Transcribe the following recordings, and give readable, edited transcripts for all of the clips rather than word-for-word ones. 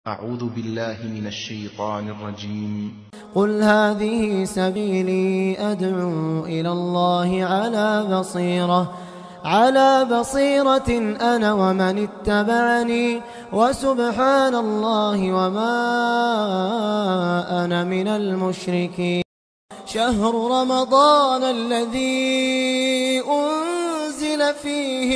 أعوذ بالله من الشيطان الرجيم قل هذه سبيلي أدعو إلى الله على بصيرة أنا ومن اتبعني وسبحان الله وما أنا من المشركين شهر رمضان الذي أنزل فيه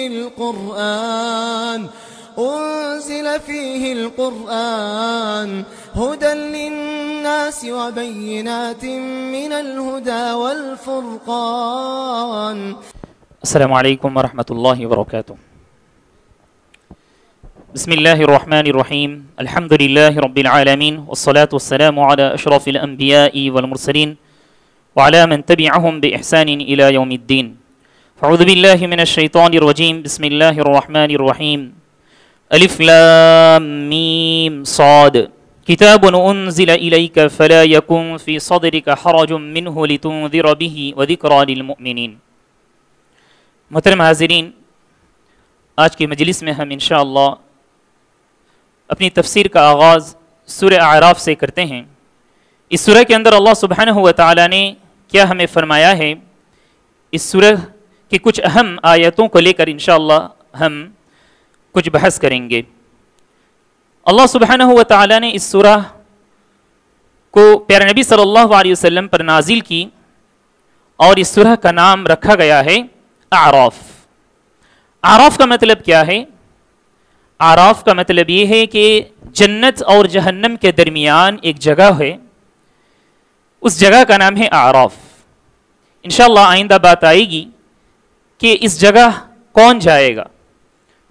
القرآن هدى للناس وبينات من الهدى والفرقان. السلام علیکم ورحمۃ اللہ وبرکاتہ. بسم اللہ الرحمن الرحیم. الحمد للہ رب العالمین والصلاة والسلام على اشرف الانبیاء والمرسلین وعلى من تبعهم بإحسان الى یوم الدین. فاعوذ باللہ من الشیطان الرجیم. بسم اللہ الرحمن الرحیم. الف لام میم صاد کتاب انزل الیک فلا یکن فی صدرک حرج منہ لتنذر به وذکری للمؤمنین. محترم حاضرین، آج کی مجلس میں ہم انشاءاللہ اپنی تفسیر کا آغاز سورہ اعراف سے کرتے ہیں. اس سورہ کے اندر اللہ سبحانہ و تعالی نے کیا ہمیں فرمایا ہے، اس سورہ کی کچھ اہم آیتوں کو لے کر انشاءاللہ ہم کچھ بحث کریں گے. اللہ سبحانہ و تعالی نے اس سورہ کو پیارے نبی صلی اللہ علیہ وسلم پر نازل کی اور اس سورہ کا نام رکھا گیا ہے اعراف. اعراف کا مطلب کیا ہے؟ اعراف کا مطلب یہ ہے کہ جنت اور جہنم کے درمیان ایک جگہ ہے، اس جگہ کا نام ہے اعراف. انشاءاللہ آئندہ بات آئے گی کہ اس جگہ کون جائے گا،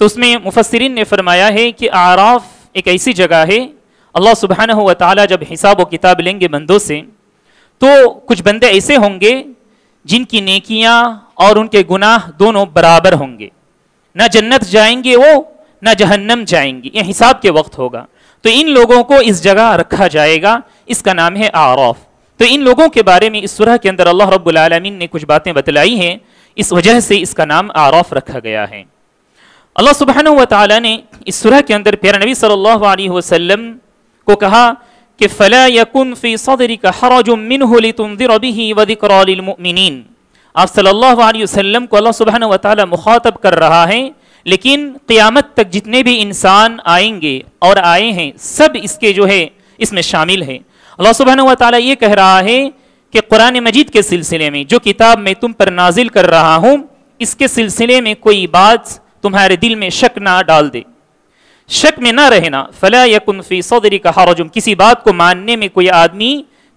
تو اس میں مفسرین نے فرمایا ہے کہ اعراف ایک ایسی جگہ ہے، اللہ سبحانہ و تعالی جب حساب و کتاب لیں گے بندوں سے تو کچھ بندے ایسے ہوں گے جن کی نیکیاں اور ان کے گناہ دونوں برابر ہوں گے، نہ جنت جائیں گے وہ نہ جہنم جائیں گے. یہ حساب کے وقت ہوگا، تو ان لوگوں کو اس جگہ رکھا جائے گا، اس کا نام ہے اعراف. تو ان لوگوں کے بارے میں اس سورہ کے اندر اللہ رب العالمین نے کچھ باتیں بتلائی ہیں، اس وجہ سے اس کا نام اعراف رکھا گیا ہے. اللہ سبحانہ و تعالی نے اس سورہ کے اندر پیارے نبی صلی اللہ علیہ وسلم کو کہا کہ فلا یکن فی صدرک حرج منہ لتنذر به وذکری للمؤمنین. آپ صلی اللہ علیہ وسلم کو اللہ سبحانہ و تعالی مخاطب کر رہا ہے، لیکن قیامت تک جتنے بھی انسان آئیں گے اور آئے ہیں سب اس کے جو ہے اس میں شامل ہیں. اللہ سبحانہ و تعالی یہ کہہ رہا ہے کہ قرآن مجید کے سلسلے میں جو کتاب میں تم پر نازل کر رہا ہوں، اس کے سلسلے میں کوئی بات تمہارے دل میں شک نہ ڈال دے، شک میں نہ رہنا. فلا یکن فی صدرک حرج، کسی بات کو ماننے میں کوئی آدمی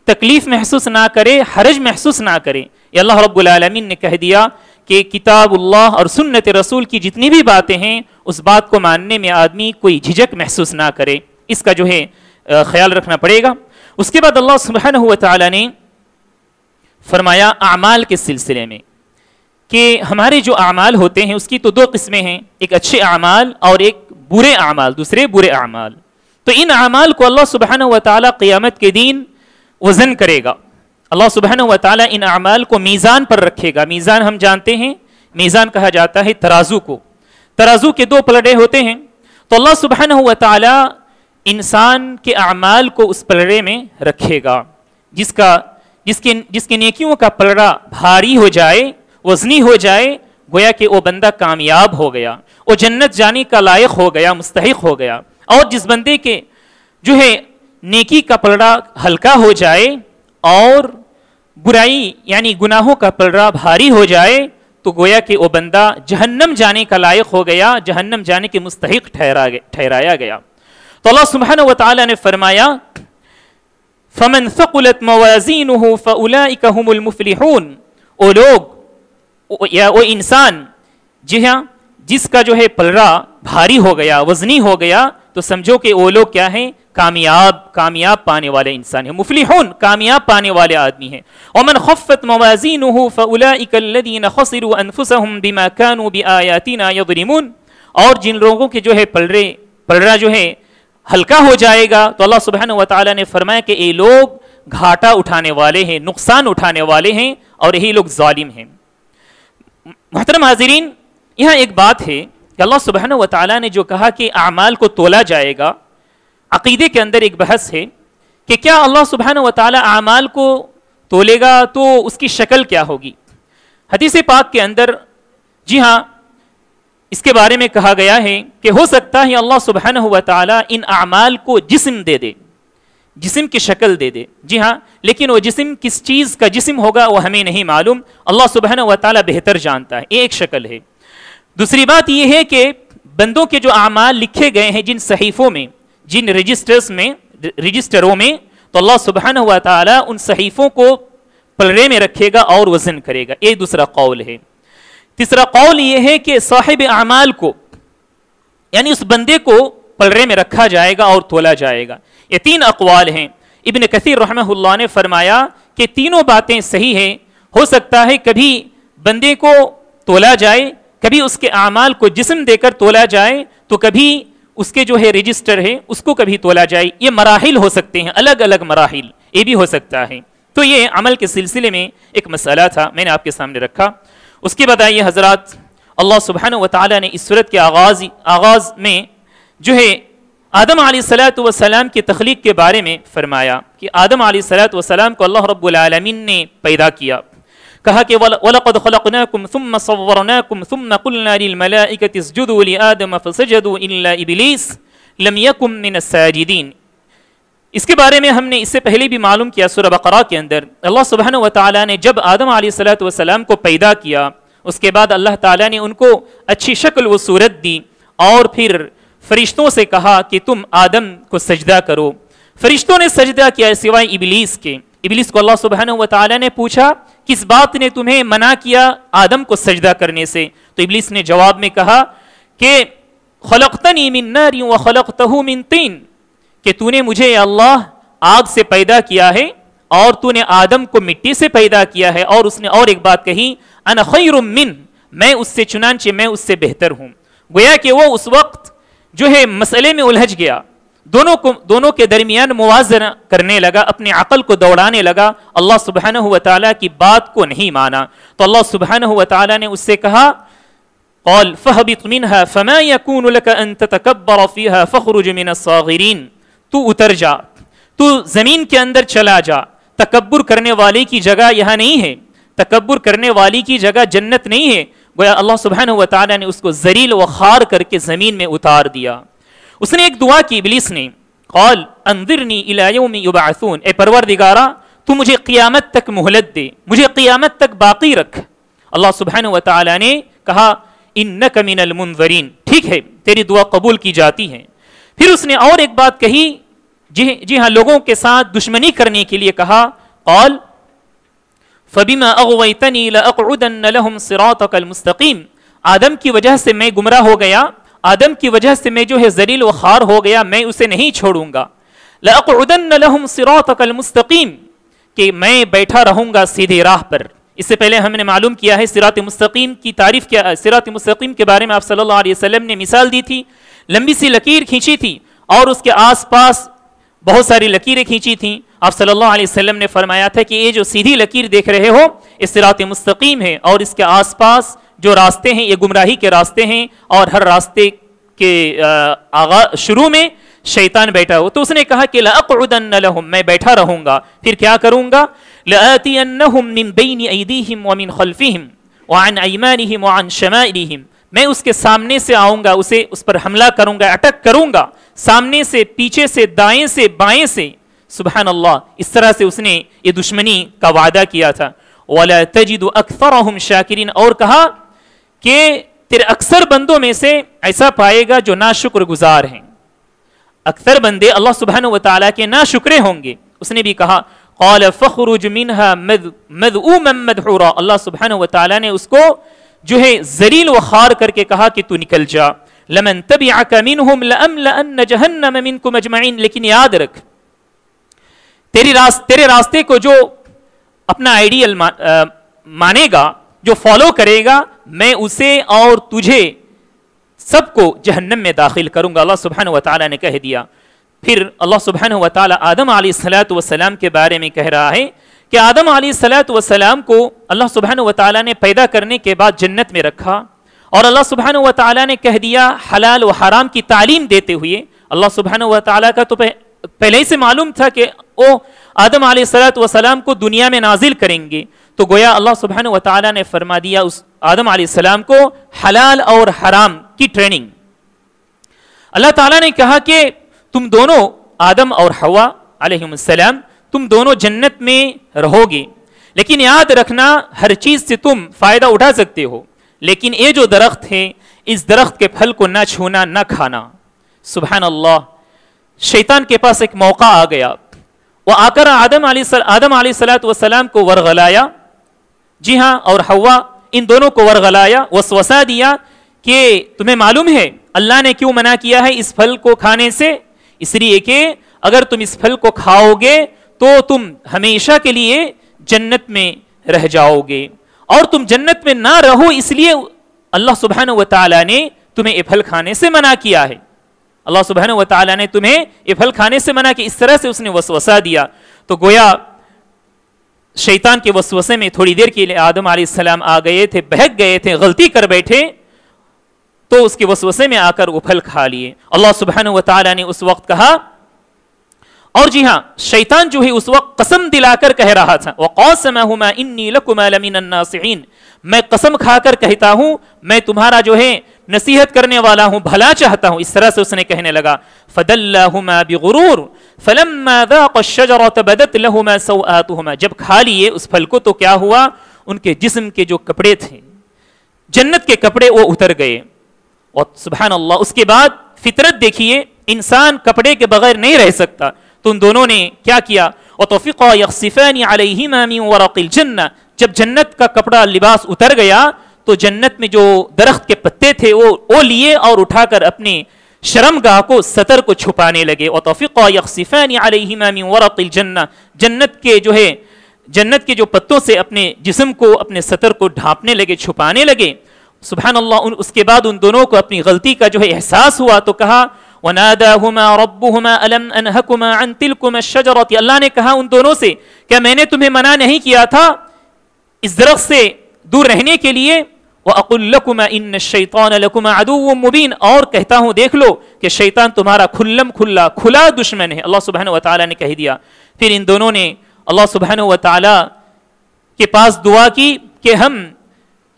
تکلیف محسوس نہ کرے، حرج محسوس نہ کرے. یہ اللہ رب العالمین نے کہہ دیا کہ کتاب اللہ اور سنت رسول کی جتنی بھی باتیں ہیں اس بات کو ماننے میں آدمی کوئی جھجک محسوس نہ کرے، اس کا جو ہے خیال رکھنا پڑے گا. اس کے بعد اللہ سبحانہ و تعالی نے فرمایا اعمال کے سلسلے میں کہ ہمارے جو اعمال ہوتے ہیں اس کی تو دو قسمیں ہیں، ایک اچھے اعمال اور ایک برے اعمال، دوسرے برے اعمال. تو ان اعمال کو اللہ سبحانہ و تعالی قیامت کے دن وزن کرے گا. اللہ سبحانہ و تعالی ان اعمال کو میزان پر رکھے گا. میزان ہم جانتے ہیں، میزان کہا جاتا ہے ترازو کو. ترازو کے دو پلڑے ہوتے ہیں، تو اللہ سبحانہ و تعالی انسان کے اعمال کو اس پلڑے میں رکھے گا. جس کی نیکیوں کا پلڑا بھاری ہو جائے، وزنی ہو جائے، گویا کہ وہ بندہ کامیاب ہو گیا، وہ جنت جانے کا لائق ہو گیا، مستحق ہو گیا. اور جس بندے کے جو ہے نیکی کا پلڑا ہلکا ہو جائے اور برائی یعنی گناہوں کا پلڑا بھاری ہو جائے تو گویا کہ وہ بندہ جہنم جانے کا لائق ہو گیا، جہنم جانے کے مستحق ٹھہرایا گیا. تو اللہ سبحانہ و تعالی نے فرمایا فمن ثقلت موازینہ فاولئک هم المفلحون. وہ لوگ یا وہ انسان جس کا جو ہے پلڑا بھاری ہو گیا، وزنی ہو گیا، تو سمجھو کہ وہ لوگ کیا ہیں؟ کامیاب پانے والے انسان ہیں. مفلحون کامیاب پانے والے آدمی ہیں. ومن خفت موازینہ فاولئک الذین خسروا انفسهم بما كانوا بآیاتنا یظلمون. اور جن لوگوں کے جو ہے پلڑا جو ہے ہلکا ہو جائے گا تو اللہ سبحانہ و تعالی نے فرمایا کہ یہ لوگ گھاٹا اٹھانے والے ہیں، نقصان اٹھانے والے ہیں، اور یہی لوگ ظالم ہیں. محترم حاضرین، یہاں ایک بات ہے کہ اللہ سبحانہ و تعالی نے جو کہا کہ اعمال کو تولا جائے گا، عقیدے کے اندر ایک بحث ہے کہ کیا اللہ سبحانہ و تعالی اعمال کو تولے گا تو اس کی شکل کیا ہوگی. حدیث پاک کے اندر جی ہاں اس کے بارے میں کہا گیا ہے کہ ہو سکتا ہے اللہ سبحانہ و تعالی ان اعمال کو جسم دے دے، جسم کی شکل دے دے. جی ہاں، لیکن وہ جسم کس چیز کا جسم ہوگا وہ ہمیں نہیں معلوم، اللہ سبحانہ و تعالی بہتر جانتا ہے. یہ ایک شکل ہے. دوسری بات یہ ہے کہ بندوں کے جو اعمال لکھے گئے ہیں جن صحیفوں میں، جن رجسٹروں میں، تو اللہ سبحانہ و تعالی ان صحیفوں کو پلڑے میں رکھے گا اور وزن کرے گا. یہ دوسرا قول ہے. تیسرا قول یہ ہے کہ صاحب اعمال کو یعنی اس بندے کو پلڑے میں رکھا جائے گا اور تولا جائے گا. یہ تین اقوال ہیں. ابن کثیر رحمہ اللہ نے فرمایا کہ تینوں باتیں صحیح ہیں. ہو سکتا ہے کبھی بندے کو تولا جائے، کبھی اس کے اعمال کو جسم دے کر تولا جائے، تو کبھی اس کے جو ہے رجسٹر ہے اس کو کبھی تولا جائے. یہ مراحل ہو سکتے ہیں، الگ الگ مراحل، یہ بھی ہو سکتا ہے. تو یہ عمل کے سلسلے میں ایک مسئلہ تھا، میں نے آپ کے سامنے رکھا. اس کے بعد آئیے حضرات، اللہ سبحانہ و تعالی نے اس سورت کے آغاز میں جو ہے آدم علیہ السلام کی تخلیق کے بارے میں فرمایا کہ آدم علیہ السلام کو اللہ رب العالمین نے پیدا کیا. کہا کہ وَلَقَدْ خَلَقْنَاكُمْ ثُمَّ صَوَّرْنَاكُمْ ثُمَّ قُلْنَا لِلْمَلَائِكَةِ اسْجُدُوا لِآدَمَ فَسَجَدُوا إِلَّا إِبْلِيسَ لَمْ يَكُنْ مِنَ السَّاجِدِينَ. اس کے بارے میں ہم نے اس سے پہلے بھی معلوم کیا سورہ بقرہ کے اندر اللہ سبحانہ و تعالیٰ نے جب آدم علیہ السلام کو پیدا کیا، اس کے بعد اللہ تعالیٰ نے ان کو اچھی شکل و صورت دی اور پھر فرشتوں سے کہا کہ تم آدم کو سجدہ کرو. فرشتوں نے سجدہ کیا سوائے ابلیس کے. ابلیس کو اللہ سبحانہ و تعالیٰ نے پوچھا کس بات نے تمہیں منع کیا آدم کو سجدہ کرنے سے؟ تو ابلیس نے جواب میں کہا کہ خلقتنی من نار وخلقتہ من طین، کہ تو نے مجھے یا اللہ آگ سے پیدا کیا ہے اور تو نے آدم کو مٹی سے پیدا کیا ہے. اور اس نے اور ایک بات کہی انا خیر من، میں اس سے چنانچہ میں اس سے بہتر ہوں. گویا کہ وہ اس وقت جو ہے مسئلے میں الجھ گیا، دونوں کے درمیان موازنہ کرنے لگا، اپنے عقل کو دوڑانے لگا، اللہ سبحانہ و تعالیٰ کی بات کو نہیں مانا. تو اللہ سبحانہ و تعالیٰ نے اس سے کہا قال فَهْبِطْ مِنْهَا فَمَا يَكُونُ لَكَ أَن تَتَكَبَّرَ فِيهَا فَخْرُجْ مِنَ الصَّاغِرِينَ. تو اتر جا، تو زمین کے اندر چلا جا. تکبر کرنے والے کی جگہ یہاں نہیں ہے، تکبر کرنے والی کی جگہ جنت نہیں ہے. گویا اللہ سبحانہ و تعالیٰ نے اس کو ذلیل و خوار کر کے زمین میں اتار دیا. اس نے ایک دعا کی ابلیس نے، قال انظرنی الی یوم یبعثون، اے پروردگارا تو مجھے قیامت تک مہلت دے، مجھے قیامت تک باقی رکھ. اللہ سبحانہ و تعالیٰ نے کہا انک من المنظرین، ٹھیک ہے تیری دعا قبول کی جاتی ہے. پھر اس نے اور ایک بات کہی، جی ہاں لوگوں کے ساتھ دشمنی کرنے کے لیے کہا قال فبما اغویتنی لاقعدن لهم صراطک المستقیم. آدم کی وجہ سے میں گمراہ ہو گیا، آدم کی وجہ سے میں جو ہے ذلیل و خوار ہو گیا، میں اسے نہیں چھوڑوں گا. لاقعدن لهم صراطک المستقیم، کہ میں بیٹھا رہوں گا سیدھے راہ پر. اس سے پہلے ہم نے معلوم کیا ہے صراط مستقیم کی تعریف کیا، صراط مستقیم کے بارے میں آپ صلی اللہ علیہ وسلم نے مثال دی تھی. لمبی سی لکیر کھینچی تھی اور اس کے آس پاس بہت ساری لکیریں کھینچی تھیں. آپ صلی اللہ علیہ وسلم نے فرمایا تھا کہ یہ جو سیدھی لکیر دیکھ رہے ہو یہ صراط مستقیم ہے، اور اس کے آس پاس جو راستے ہیں یہ گمراہی کے راستے ہیں، اور ہر راستے کے شروع میں شیطان بیٹھا ہو. تو اس نے کہا کہ لأقعدن لهم، میں بیٹھا رہوں گا. پھر کیا کروں گا؟ لآتینہم من بین ایدیہم ومن خلفہم وعن ایمانہم وعن شمائلہم، میں اس کے سامنے سے آؤں گا، اس پر حملہ کروں گا، اٹیک کروں گا، سامنے سے، پیچھے سے، دائیں سے، بائیں سے. سبحان اللہ، اس طرح سے اس نے یہ دشمنی کا وعدہ کیا تھا. وَلَا تَجِدُ أَكْثَرَهُمْ شَاكِرِينَ، اور کہا کہ تیرے اکثر بندوں میں سے ایسا پائے گا جو ناشکر گزار ہیں. اکثر بندے اللہ سبحانہ و تعالیٰ کے ناشکرے ہوں گے. اس نے بھی کہا قَالَ فَخْرُجْ مِنْهَا مَذْءُومًا مَدْحُورًا، اللہ سبحانہ و تعالیٰ نے اس کو جو ہے ذلیل و خوار کر کے کہا کہ تو نکل جا. لَمَن تَبِعَكَ مِنْهُمْ لَأَمْلَأَنَّ جَهَنَّمَ مِنْكُمْ أَجْمَعِينَ. لیکن یاد رکھ تیرے راستے کو جو اپنا آئیڈیل مانے گا، جو فالو کرے گا، میں اسے اور تجھے سب کو جہنم میں داخل کروں گا. اللہ سبحانہ و تعالیٰ نے کہہ دیا. پھر اللہ سبحانہ و تعالیٰ آدم علیہ السلام کے بارے میں کہہ رہا ہے کہ آدم علیہ السلام کو اللہ سبحانہ و تعالیٰ نے پیدا کرنے کے بعد جنت میں رکھا، اور اللہ سبحانہ و تعالیٰ نے کہہ دیا حلال و حرام کی تعلیم دیتے ہوئے، اللہ سبحانہ و تعالیٰ کا تو پہلے ہی سے معلوم تھا کہ وہ آدم علیہ السلام کو دنیا میں نازل کریں گے، تو گویا اللہ سبحانہ و تعالیٰ نے فرما دیا اس آدم علیہ السلام کو حلال اور حرام کی ٹریننگ۔ اللہ تعالیٰ نے کہا کہ تم دونوں آدم اور حوا علیہ السلام تم دونوں جنت میں رہو گے، لیکن یاد رکھنا ہر چیز سے تم فائدہ اٹھا سکتے ہو، لیکن یہ جو درخت ہے اس درخت کے پھل کو نہ چھونا نہ کھانا۔ سبحان اللہ، شیطان کے پاس ایک موقع آ گیا، وہ آ کر آدم علیہ السلام کو ورغلایا، جی ہاں، اور حوا ان دونوں کو ورغلایا، وسوسہ دیا کہ تمہیں معلوم ہے اللہ نے کیوں منع کیا ہے اس پھل کو کھانے سے؟ اس لیے کہ اگر تم اس پھل کو کھاؤ گے تو تم ہمیشہ کے لیے جنت میں رہ جاؤ گے، اور تم جنت میں نہ رہو اس لیے اللہ سبحانہ و تعالیٰ نے تمہیں یہ پھل کھانے سے منع کیا ہے۔ اللہ سبحانہ و تعالیٰ نے تمہیں یہ پھل کھانے سے منع کیا، اس طرح سے اس نے وسوسہ دیا۔ تو گویا شیطان کے وسوسے میں تھوڑی دیر کے لیے آدم علیہ السلام آ گئے تھے، بہک گئے تھے، غلطی کر بیٹھے، تو اس کے وسوسے میں آ کر وہ پھل کھا لیے۔ اللہ سبحانہ و تعالیٰ نے اس وقت کہا، اور جی ہاں، شیطان جو ہے اس وقت قسم دلا کر کہہ رہا تھا، وَقَاسَمَهُمَا إِنِّي لَكُمَا لَمِنَ النَّاصِحِينَ، میں قسم کھا کر کہتا ہوں میں تمہارا جو ہے نصیحت کرنے والا ہوں، بھلا چاہتا ہوں، اس طرح سے اس نے کہنے لگا۔ فَدَلَّاهُمَا بِغُرُورٍ فَلَمَّا ذَاقَ الشَّجَرَةَ بَدَتْ لَهُمَا سَوْآتُهُمَا، جب کھا لیے اس پھل کو تو کیا ہوا، ان کے جسم کے جو کپڑے تھے، جنت کے کپڑے، وہ اتر گئے۔ اور سبحان اللہ، اس کے بعد فطرت دیکھیے، انسان کپڑے کے بغیر نہیں رہ سکتا، تو ان دونوں نے کیا کیا، وَطَفِقَا يَخْصِفَانِ عَلَيْهِمَا مِنْ وَرَقِ الْجَنَّةِ، جب جنت کا کپڑا لباس اتر گیا تو جنت میں جو درخت کے پتے تھے وہ لیے اور اٹھا کر اپنے شرمگاہ کو، ستر کو چھپانے لگے۔ وَطَفِقَا يَخْصِفَانِ عَلَيْهِمَا مِنْ وَرَقِ الْجَنَّةِ، جنت کے جو پتوں سے اپنے جسم کو، اپنے ستر کو ڈھانپنے لگے، چھپانے لگے۔ سبحان اللہ، اس کے بعد ان دونوں کو اپنی غلطی کا جو ہے احساس ہوا، تو کہا وَنَادَاهُمَا رَبُّهُمَا أَلَمْ أَنْهَكُمَا عَنْ تِلْكُمَا الشَّجَرَةِ، اللہ نے کہا ان دونوں سے، کیا میں نے تمہیں منع نہیں کیا تھا اس درخت سے دور رہنے کے لیے؟ وَأَقُلْ لَكُمَا إِنَّ الشَّيْطَانَ لَكُمَا عَدُوٌّ مُبِينٌ، اور کہتا ہوں دیکھ لو کہ شیطان تمہارا کھلا دشمن ہے، اللہ سبحانہ و تعالیٰ نے کہہ دیا۔ پھر ان دونوں نے اللہ سبحانہ و تعالیٰ کے پاس دعا کی کہ ہم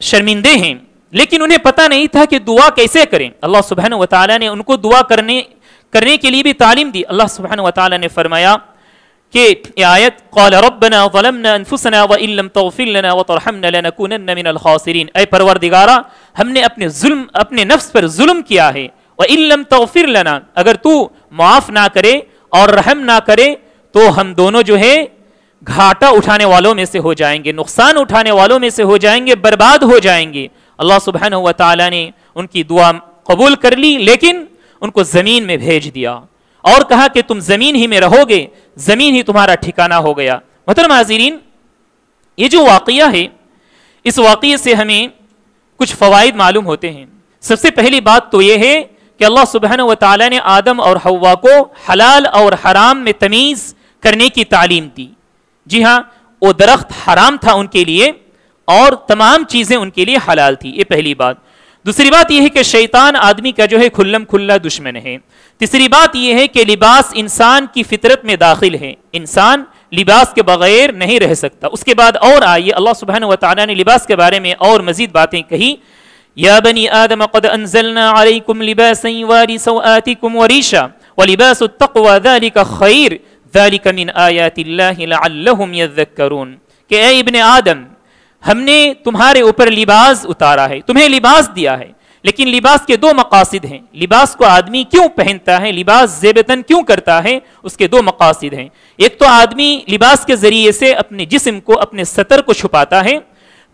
شرمندے ہیں، لیکن انہیں پتہ نہیں تھا کہ دعا کیسے کریں۔ اللہ سبحانہ و تعالیٰ نے ان کو دعا کرنے کے لیے بھی تعلیم دی۔ اللہ سبحانہ و تعالیٰ نے فرمایا کہ یہ آیت، قال ربنا ظلمنا انفسنا وان لم تغفر لنا وترحمنا لنكونن من الخاسرین، اے پروردگارا ہم نے اپنے نفس پر ظلم کیا ہے، وان لم تغفر لنا، اگر تو معاف نہ کرے اور رحم نہ کرے تو ہم دونوں جو ہے گھاٹا اٹھانے والوں میں سے ہو جائیں گے، نقصان اٹھانے والوں میں سے ہو جائیں گے، برباد ہو جائیں گے۔ اللہ سبحانہ و تعالیٰ نے ان کی دعا قبول کر لی، لیکن ان کو زمین میں بھیج دیا اور کہا کہ تم زمین ہی میں رہو گے، زمین ہی تمہارا ٹھکانہ ہو گیا۔ محترم حاضرین، یہ جو واقعہ ہے، اس واقعے سے ہمیں کچھ فوائد معلوم ہوتے ہیں۔ سب سے پہلی بات تو یہ ہے کہ اللہ سبحانہ و تعالیٰ نے آدم اور حوا کو حلال اور حرام میں تمیز کرنے کی تعلیم دی۔ جی ہاں، وہ درخت حرام تھا ان کے لیے اور تمام چیزیں ان کے لیے حلال تھی، یہ پہلی بات۔ دوسری بات یہ ہے کہ شیطان آدمی کا جو ہے کھلا دشمن ہے۔ تیسری بات یہ ہے کہ لباس انسان کی فطرت میں داخل ہے، انسان لباس کے بغیر نہیں رہ سکتا۔ اس کے بعد اور آئیے، اللہ سبحانہ و تعالیٰ نے لباس کے بارے میں اور مزید باتیں کہی، یا بنی آدم قد انزلنا علیکم لباسا یواری سوآتکم وریشا ولباس التقوی ذلک خیر ذلک من آیات اللہ لعلہم یذکرون، کہ اے ابن آدم ہم نے تمہارے اوپر لباس اتارا ہے، تمہیں لباس دیا ہے، لیکن لباس کے دو مقاصد ہیں۔ لباس کو آدمی کیوں پہنتا ہے، لباس زیبتن کیوں کرتا ہے، اس کے دو مقاصد ہیں۔ ایک تو آدمی لباس کے ذریعے سے اپنے جسم کو، اپنے ستر کو چھپاتا ہے،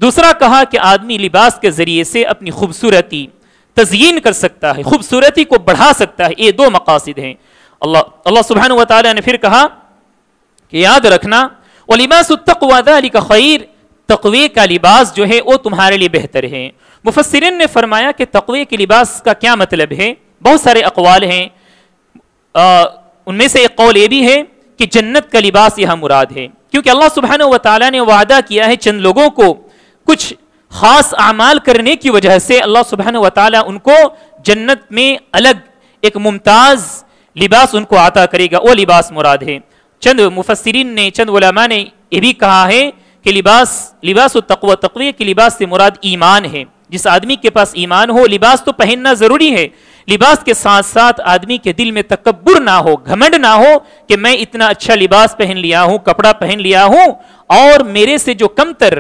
دوسرا کہا کہ آدمی لباس کے ذریعے سے اپنی خوبصورتی تزیین کر سکتا ہے، خوبصورتی کو بڑھا سکتا ہے۔ یہ دو مقاصد ہیں۔ اللہ سبحانہ و تعالیٰ نے پھر کہا کہ یاد رکھنا وَلِبَاسُ التَّقْوَى ذَلِكَ خَيْرٌ، تقوی کا لباس جو ہے وہ تمہارے لیے بہتر ہے۔ مفسرین نے فرمایا کہ تقوی کے لباس کا کیا مطلب ہے، بہت سارے اقوال ہیں، ان میں سے ایک قول یہ بھی ہے کہ جنت کا لباس یہاں مراد ہے، کیونکہ اللہ سبحانہ و تعالیٰ نے وعدہ کیا ہے چند لوگوں کو کچھ خاص اعمال کرنے کی وجہ سے اللہ سبحانہ و تعالیٰ ان کو جنت میں الگ ایک ممتاز لباس ان کو عطا کرے گا، وہ لباس مراد ہے۔ چند مفسرین نے، چند علماء نے یہ بھی کہا ہے کہ لباس التقوی، تقوی کی لباس سے مراد ایمان ہے۔ جس آدمی کے پاس ایمان ہو، لباس تو پہننا ضروری ہے، لباس کے ساتھ ساتھ آدمی کے دل میں تکبر نہ ہو، گھمنڈ نہ ہو کہ میں اتنا اچھا لباس پہن لیا ہوں، کپڑا پہن لیا ہوں، اور میرے سے جو کمتر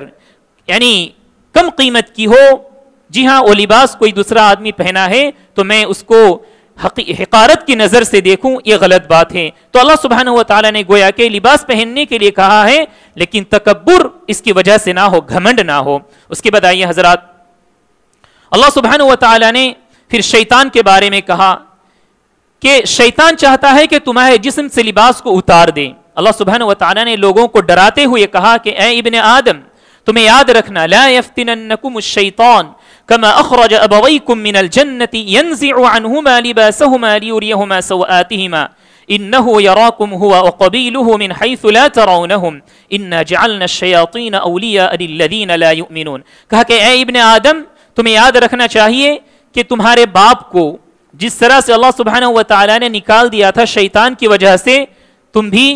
یعنی کم قیمت کی ہو، جی ہاں، وہ لباس کوئی دوسرا آدمی پہنا ہے تو میں اس کو حقارت کی نظر سے دیکھوں، یہ غلط بات ہے۔ تو اللہ سبحانہ و تعالیٰ نے گویا کہ لباس پہننے کے لیے کہا ہے، لیکن تکبر اس کی وجہ سے نہ ہو، گھمنڈ نہ ہو۔ اس کے بعد آئیے حضرات، اللہ سبحانہ و تعالیٰ نے پھر شیطان کے بارے میں کہا کہ شیطان چاہتا ہے کہ تمہارے جسم سے لباس کو اتار دے۔ اللہ سبحانہ و تعالیٰ نے لوگوں کو ڈراتے ہوئے کہا کہ اے ابن آدم، تمہیں یاد رکھنا، لا یفتننکم الشیطان کما اخرج ابویکم من الجنة ينزع عنہما لباسہما لیریہما سوآتہما انہ یراکم هو وقبیلہ من حیث لا ترونہم انا جعلنا الشیاطین اولیاء للذین لا یؤمنون۔ کہا کہ اے ابن آدم، تمہیں یاد رکھنا چاہیے کہ تمہارے باپ کو جس طرح سے اللہ سبحانہ و تعالیٰ نے نکال دیا تھا شیطان کی وجہ سے، تم بھی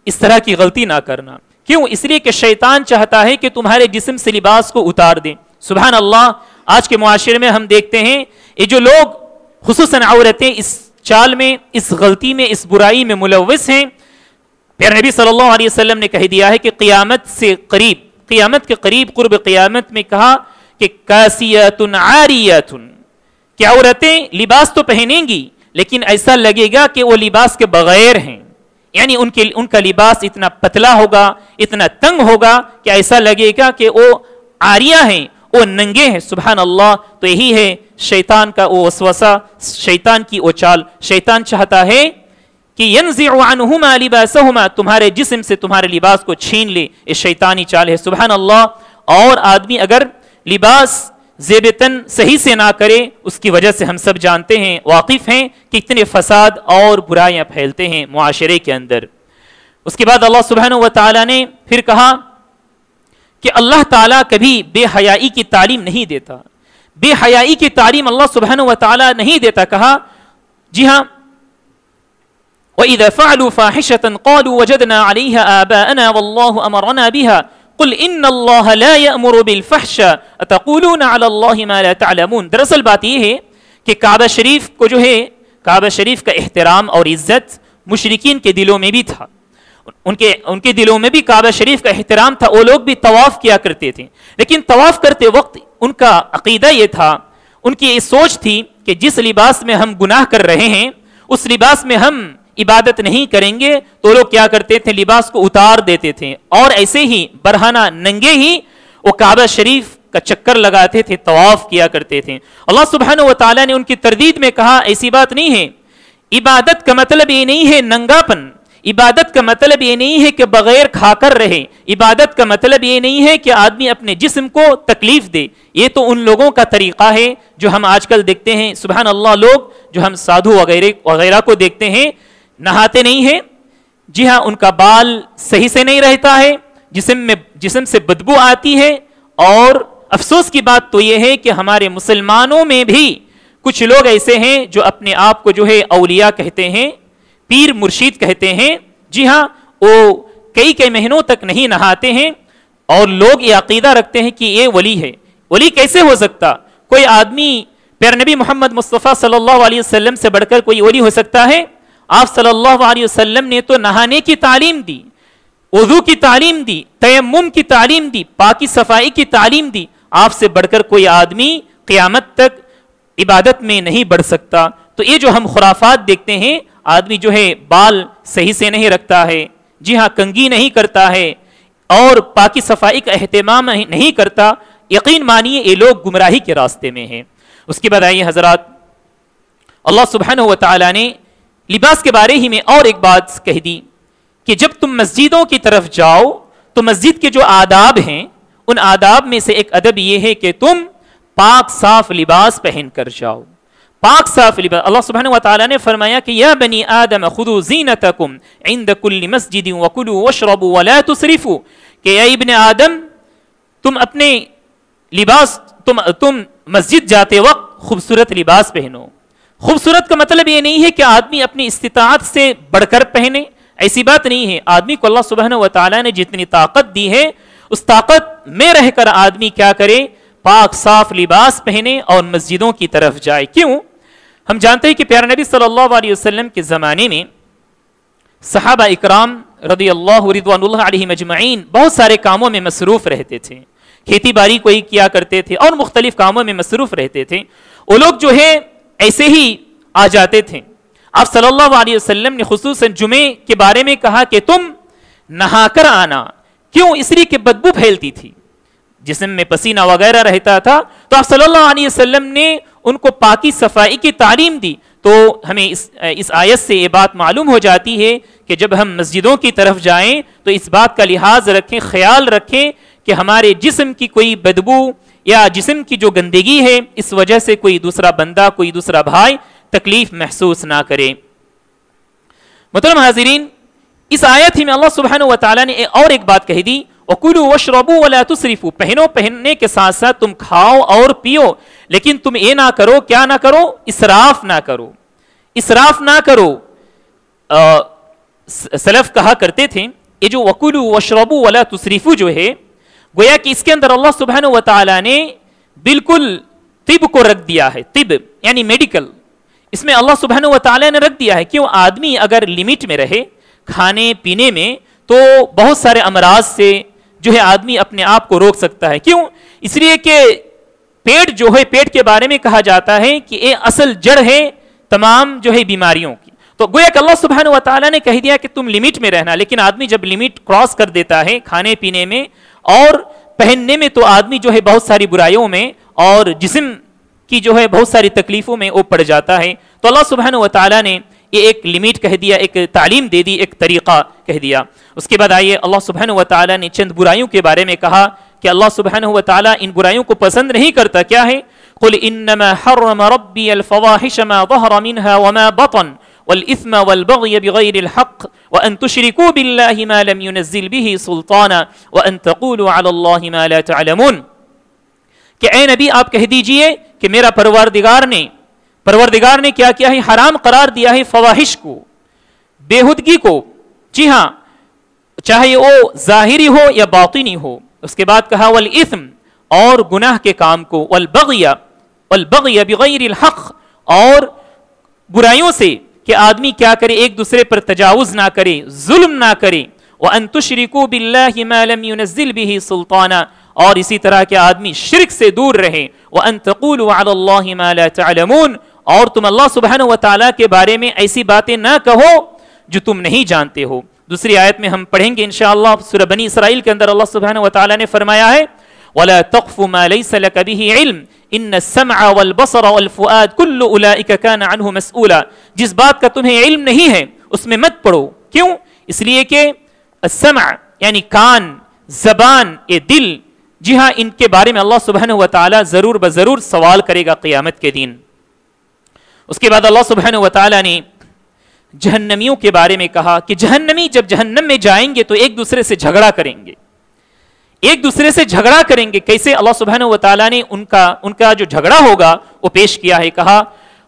اس طرح کی غلطی نہ کرنا۔ کیوں؟ اس لیے کہ شیطان چاہتا ہے کہ تمہارے جسم سے لباس کو اتار دیں۔ سبحان اللہ، آج کے معاشرے میں ہم دیکھتے ہیں یہ جو لوگ خصوصاً عورتیں اس چال میں، اس غلطی میں، اس برائی میں ملوث ہیں، پیارے نبی صلی اللہ علیہ وسلم نے کہہ دیا ہے کہ قیامت سے قریب، قیامت کے قریب، قرب قیامت میں کہا کہ کاسیات عاریات، کہ عورتیں لباس تو پہنیں گی لیکن ایسا لگے گا کہ وہ لباس کے بغیر ہیں، یعنی ان کا لباس اتنا پتلا ہوگا، اتنا تنگ ہوگا کہ ایسا لگے گا کہ وہ عاریہ ہیں، وہ ننگے ہیں۔ سبحان اللہ، تو یہی ہے شیطان کا وہ وسوسہ، شیطان کی وہ چال۔ شیطان چاہتا ہے کہ ینزع عنہما لباسہما، تمہارے جسم سے تمہارے لباس کو چھین لے، یہ شیطانی چال ہے۔ سبحان اللہ، اور آدمی اگر لباس زیب تن صحیح سے نہ کرے، اس کی وجہ سے ہم سب جانتے ہیں، واقف ہیں کہ اتنے فساد اور برائیاں پھیلتے ہیں معاشرے کے اندر۔ اس کے بعد اللہ سبحانہ و تعالیٰ نے پھر کہا کہ اللہ تعالیٰ کبھی بے حیائی کی تعلیم نہیں دیتا، بے حیائی کی تعلیم اللہ سبحانہ و تعالیٰ نہیں دیتا۔ کہا جی ہاں، وَإِذَا فَعَلُوا فَاحِشَةً قَالُوا وَجَدْنَا عَلَيْهَا آبَاءَنَا وَاللَّهُ أَمَرَنَا بِهَا قل ان اللہ لا یأمر بالفحشاء اتقولون علی اللہ ما لا تعلمون۔ دراصل بات یہ ہے کہ کعبہ شریف کو جو ہے، کعبہ شریف کا احترام اور عزت مشرکین کے دلوں میں بھی تھا، ان کے دلوں میں بھی کعبہ شریف کا احترام تھا، وہ لوگ بھی طواف کیا کرتے تھے، لیکن طواف کرتے وقت ان کا عقیدہ یہ تھا، ان کی یہ سوچ تھی کہ جس لباس میں ہم گناہ کر رہے ہیں اس لباس میں ہم عبادت نہیں کریں گے، تو لوگ کیا کرتے تھے، لباس کو اتار دیتے تھے اور ایسے ہی برہنہ ننگے ہی وہ کعبہ شریف کا چکر لگاتے تھے، طواف کیا کرتے تھے۔ اللہ سبحانہ و تعالیٰ نے ان کی تردید میں کہا ایسی بات نہیں ہے، عبادت کا مطلب یہ نہیں ہے ننگا پن، عبادت کا مطلب یہ نہیں ہے کہ بغیر کھا کر رہے، عبادت کا مطلب یہ نہیں ہے کہ آدمی اپنے جسم کو تکلیف دے۔ یہ تو ان لوگوں کا طریقہ ہے جو ہم آج کل دیکھتے ہیں، سبحان اللہ، لوگ جو ہم سادھو وغیرہ کو دیکھتے ہیں، نہاتے نہیں ہیں، جی ہاں، ان کا بال صحیح سے نہیں رہتا ہے، جسم سے بدبو آتی ہے، اور افسوس کی بات تو یہ ہے کہ ہمارے مسلمانوں میں بھی کچھ لوگ ایسے ہیں جو اپنے آپ کو جو ہے اولیاء کہتے ہیں، پیر مرشید کہتے ہیں، جی ہاں، وہ کئی مہینوں تک نہیں نہاتے ہیں، اور لوگ یہ عقیدہ رکھتے ہیں کہ یہ ولی ہے۔ ولی کیسے ہو سکتا؟ کوئی آدمی پیارے نبی محمد مصطفیٰ صلی اللہ علیہ وسلم سے بڑھ کر کوئی ولی ہو سکتا ہے؟ آپ صلی اللہ علیہ وسلم نے تو نہانے کی تعلیم دی، وضو کی تعلیم دی، تیمم کی تعلیم دی، پاکی صفائی کی تعلیم دی۔ آپ سے بڑھ کر کوئی آدمی قیامت تک عبادت میں نہیں بڑھ سکتا۔ تو یہ جو ہم خرافات دیکھتے ہیں، آدمی جو ہے بال صحیح سے نہیں رکھتا ہے، جی ہاں، کنگھی نہیں کرتا ہے، اور پاکی صفائی کا اہتمام نہیں کرتا، یقین مانیے یہ لوگ گمراہی کے راستے میں ہیں۔ اس کے بعد آئیے حضرات، اللہ سبحانہ و تعالیٰ نے لباس کے بارے ہی میں اور ایک بات کہہ دی کہ جب تم مسجدوں کی طرف جاؤ تو مسجد کے جو آداب ہیں، ان آداب میں سے ایک ادب یہ ہے کہ تم پاک صاف لباس پہن کر جاؤ، پاک صاف لباس۔ اللہ سبحانہ و تعالیٰ نے فرمایا کہ یا بنی آدم خذوا زینتکم عند کل مسجد وکلوا واشربوا ولا تسرفوا، کہ اے ابن آدم، تم اپنے لباس، تم مسجد جاتے وقت خوبصورت لباس پہنو، خوبصورت کا مطلب یہ نہیں ہے کہ آدمی اپنی استطاعت سے بڑھ کر پہنے، ایسی بات نہیں ہے. آدمی کو اللہ سبحانہ و تعالیٰ نے جتنی طاقت دی ہے اس طاقت میں رہ کر آدمی کیا کرے؟ پاک صاف لباس پہنے اور مسجدوں کی طرف جائے. کیوں؟ ہم جانتے ہیں کہ پیارے نبی صلی اللہ علیہ وسلم کے زمانے میں صحابہ اکرام رضی اللہ رضوان اللہ علیہم اجمعین بہت سارے کاموں میں مصروف رہتے تھے. کھیتی باڑی کوئی کیا کرتے تھے اور مختلف کاموں میں مصروف رہتے تھے. وہ لوگ جو ہے ایسے ہی آ جاتے تھے. آپ صلی اللہ علیہ وسلم نے خصوصاً جمعے کے بارے میں کہا کہ تم نہا کر آنا. کیوں؟ اس لیے کہ بدبو پھیلتی تھی، جسم میں پسینہ وغیرہ رہتا تھا. تو آپ صلی اللہ علیہ وسلم نے ان کو پاکی صفائی کی تعلیم دی. تو ہمیں اس آیت سے یہ بات معلوم ہو جاتی ہے کہ جب ہم مسجدوں کی طرف جائیں تو اس بات کا لحاظ رکھیں، خیال رکھیں کہ ہمارے جسم کی کوئی بدبو یا جسم کی جو گندگی ہے اس وجہ سے کوئی دوسرا بندہ، کوئی دوسرا بھائی تکلیف محسوس نہ کرے. محترم حاضرین، اس آیت ہی میں اللہ سبحانہ و تعالیٰ نے اور ایک بات کہہ دی، وَكُلُوا وَاشْرَبُوا وَلَا تُسْرِفُوا. پہننے کے ساتھ ساتھ تم کھاؤ اور پیو، لیکن تم یہ نہ کرو، کیا نہ کرو؟ اسراف نہ کرو. اسراف نہ کرو. سلف کہا کرتے تھے یہ جو وَكُلُوا وَاشْرَبُوا وَلَا تُسْرِفُوا جو ہے، گویا کہ اس کے اندر اللہ سبحانہ و تعالیٰ نے بالکل طب کو رکھ دیا ہے. طب یعنی میڈیکل، اس میں اللہ سبحانہ و تعالیٰ نے رکھ دیا ہے. کیوں؟ آدمی اگر لمٹ میں رہے کھانے پینے میں تو بہت سارے امراض سے جو ہے آدمی اپنے آپ کو روک سکتا ہے. کیوں؟ اس لیے کہ پیٹ جو ہے، پیٹ کے بارے میں کہا جاتا ہے کہ یہ اصل جڑ ہے تمام جو ہے بیماریوں کی. تو گویا کہ اللہ سبحانہ و تعالیٰ نے کہہ دیا کہ تم لمٹ میں رہنا. لیکن آدمی جب لمٹ کراس کر دیتا ہے کھانے پینے میں اور پہننے میں تو آدمی جو ہے بہت ساری برائیوں میں اور جسم کی جو ہے بہت ساری تکلیفوں میں وہ پڑ جاتا ہے. تو اللہ سبحانہ و تعالیٰ نے یہ ایک لمٹ کہہ دیا، ایک تعلیم دے دی، ایک طریقہ کہہ دیا. اس کے بعد آئیے اللہ سبحانہ و تعالیٰ نے چند برائیوں کے بارے میں کہا کہ اللہ سبحانہ و تعالیٰ ان برائیوں کو پسند نہیں کرتا. کیا ہے؟ قُلْ إِنَّمَا حَرَّمَ رَبِّيَ الْفَوَاحِشَ مَا ظَهَرَ مِنْهَا وَمَا بَطَنَ وَالْإِثْمَ وَالْبَغْيَ بِغَيْرِ الْحَقِّ وَأَن تُشْرِكُوا بِاللَّهِ مَا لَمْ يُنَزِّلْ بِهِ سُلْطَانًا وَأَن تَقُولُوا عَلَى اللَّهِ مَا لَا تَعْلَمُونَ. کہ اے نبی آپ کہہ دیجئے کہ میرا پروردگار نے کیا کیا ہے؟ حرام قرار دیا ہے فواحش کو، بےہودگی کو. جی ہاں، چاہے وہ ظاہری ہو یا باطنی ہو. اس کے بعد کہا والاسم، اور گناہ کے کام کو، والبغی بغیر الحق، اور برائیوں سے کہ آدمی کیا کرے؟ ایک دوسرے پر تجاوز نہ کرے، ظلم نہ کرے. وَأَن تُشْرِكُوا بِاللَّهِ مَا لَمْ يُنَزِّلْ بِهِ سُلْطَانًا، اور اسی طرح کہ آدمی شرک سے دور رہے. وَأَن تَقُولُوا عَلَى اللَّهِ مَا لَا تَعْلَمُونَ، اور تم اللہ سبحانہ و تعالیٰ کے بارے میں ایسی باتیں نہ کہو جو تم نہیں جانتے ہو. دوسری آیت میں ہم پڑھیں گے انشاءاللہ سورہ بنی اسرائیل کے اندر اللہ سبحانہ و تعالیٰ نے فرمایا ہے وَلَا تَقْفُ مَا لَيْسَ لَكَ بِهِ عِلْمٍ إِنَّ السَّمْعَ وَالْبَصَرَ وَالْفُؤَادَ كُلُّ أُولَئِكَ كَانَ عَنْهُ مَسْئُولًا. جس بات کا تمہیں علم نہیں ہے اس میں مت پڑھو. کیوں؟ اس لیے کہ السمع یعنی کان، زبان، یہ دل، جی ہاں، ان کے بارے میں اللہ سبحانہ و تعالیٰ ضرور بضرور سوال کرے گا قیامت کے دن. اس کے بعد اللہ سبحانہ و تعالیٰ نے جہنمیوں کے بارے میں کہا کہ جہنمی جب جہنم میں جائیں گے تو ایک دوسرے سے جھگڑا کریں گے، ایک دوسرے سے جھگڑا کریں گے. کیسے؟ اللہ سبحانہ و تعالیٰ نے ان کا جو جھگڑا ہوگا وہ پیش کیا ہے. کہا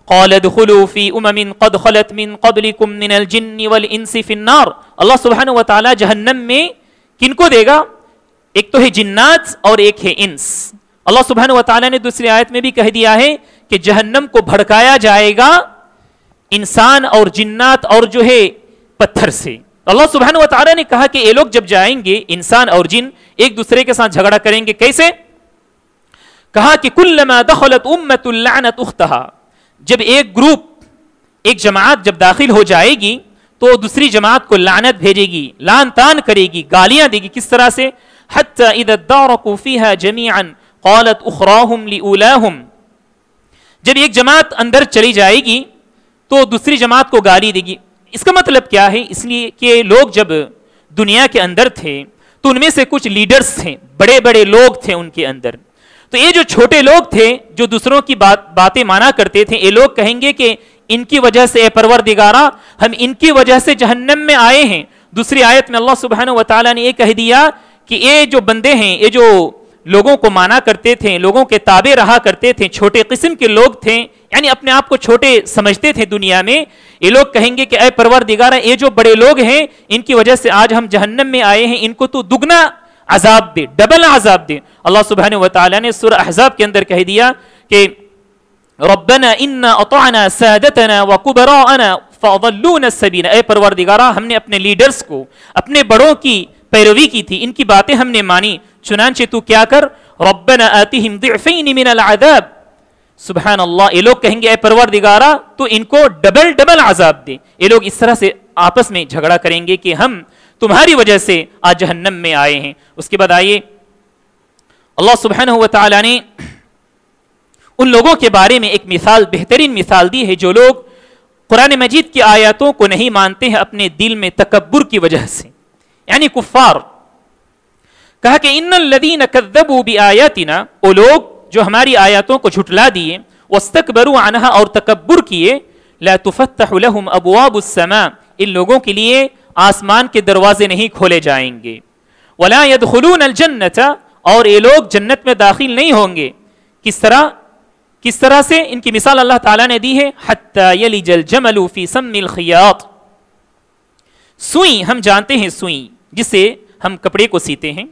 قَالَ ادْخُلُوا فِي أُمَمٍ قَدْ خَلَتْ مِن قَبْلِكُم مِّنَ الْجِنِّ وَالْإِنسِ فِي النَّارِ. اللہ سبحانہ و تعالیٰ جہنم میں کن کو دے گا؟ ایک تو ہے جنات اور ایک ہے انس. اللہ سبحانہ و تعالیٰ نے دوسری آیت میں بھی کہہ دیا ہے کہ جہنم کو بھڑکایا جائے گا انسان اور جنات اور جو ہے پتھر سے. اللہ سبحانہ و تعالیٰ نے کہا کہ یہ لوگ جب جائیں گے انسان اور جن ایک دوسرے کے ساتھ جھگڑا کریں گے. کیسے؟ کہا کہ کلما دخلت امت لعنت اختہا. جب ایک گروپ، ایک جماعت جب داخل ہو جائے گی تو دوسری جماعت کو لعنت بھیجے گی، لعن تان کرے گی، گالیاں دے گی. کس طرح سے؟ حتی اذا ادارکوا فیہا جمیعا قالت اخراہم لأولاہم. جب ایک جماعت اندر چلی جائے گی تو دوسری جماعت کو گالی دے گی. اس کا مطلب کیا ہے؟ اس لیے کہ لوگ جب دنیا کے اندر تھے تو ان میں سے کچھ لیڈرز تھے، بڑے بڑے لوگ تھے ان کے اندر. تو یہ جو چھوٹے لوگ تھے جو دوسروں کی باتیں مانا کرتے تھے، یہ لوگ کہیں گے کہ ان کی وجہ سے اے پروردگارا ہم ان کی وجہ سے جہنم میں آئے ہیں. دوسری آیت میں اللہ سبحانہ و تعالیٰ نے یہ کہہ دیا کہ یہ جو بندے ہیں، یہ جو لوگوں کو مانا کرتے تھے, لوگوں کے تابع رہا کرتے تھے, چھوٹے قسم کے لوگ تھے, یعنی اپنے آپ کو چھوٹے سمجھتے تھے دنیا میں, یہ لوگ کہیں گے کہ اے پروردگارا یہ جو بڑے لوگ ہیں ان کی وجہ سے آج ہم جہنم میں آئے ہیں, ان کو تو دگنا عذاب دے, ڈبل عذاب دے. اللہ سبحانہ وتعالی نے سورہ احزاب کے اندر کہہ دیا کہ ربنا انا اطعنا سادتنا وکبراءنا فاضلونا السبیل, اے پروردگارا ہم نے اپنے لیڈرز کو, اپنے بڑوں کی پیروی کی تھی, ان کی باتیں ہم نے مانی, چنانچہ تو کیا کر ربنا آتہم ضعفین من العذاب. سبحان اللہ, یہ لوگ کہیں گے اے پروردگارا تو ان کو ڈبل ڈبل عذاب دے. یہ لوگ اس طرح سے آپس میں جھگڑا کریں گے کہ ہم تمہاری وجہ سے آج جہنم میں آئے ہیں. اس کے بعد آئیے اللہ سبحانہ وتعالی نے ان لوگوں کے بارے میں ایک مثال, بہترین مثال دی ہے جو لوگ قرآن مجید کی آیاتوں کو نہیں مانتے ہیں اپنے دل میں تکبر کی وجہ سے, یعنی کفار. کہا کہ ان الذین کذبوا بآیاتنا, وہ لوگ جو ہماری آیاتوں کو جھٹلا دیے, واستکبروا عنہا, اور تکبر کیے, لا تفتح لهم ابواب السماء, ان لوگوں کے لیے آسمان کے دروازے نہیں کھولے جائیں گے, ولا يدخلون الجنۃ, اور یہ لوگ جنت میں داخل نہیں ہوں گے. کس طرح سے ان کی مثال اللہ تعالیٰ نے دی ہے, حتی یلج الجمل فی سم الخیاط, سوئی, ہم جانتے ہیں سوئی جس سے ہم کپڑے کو سیتے ہیں,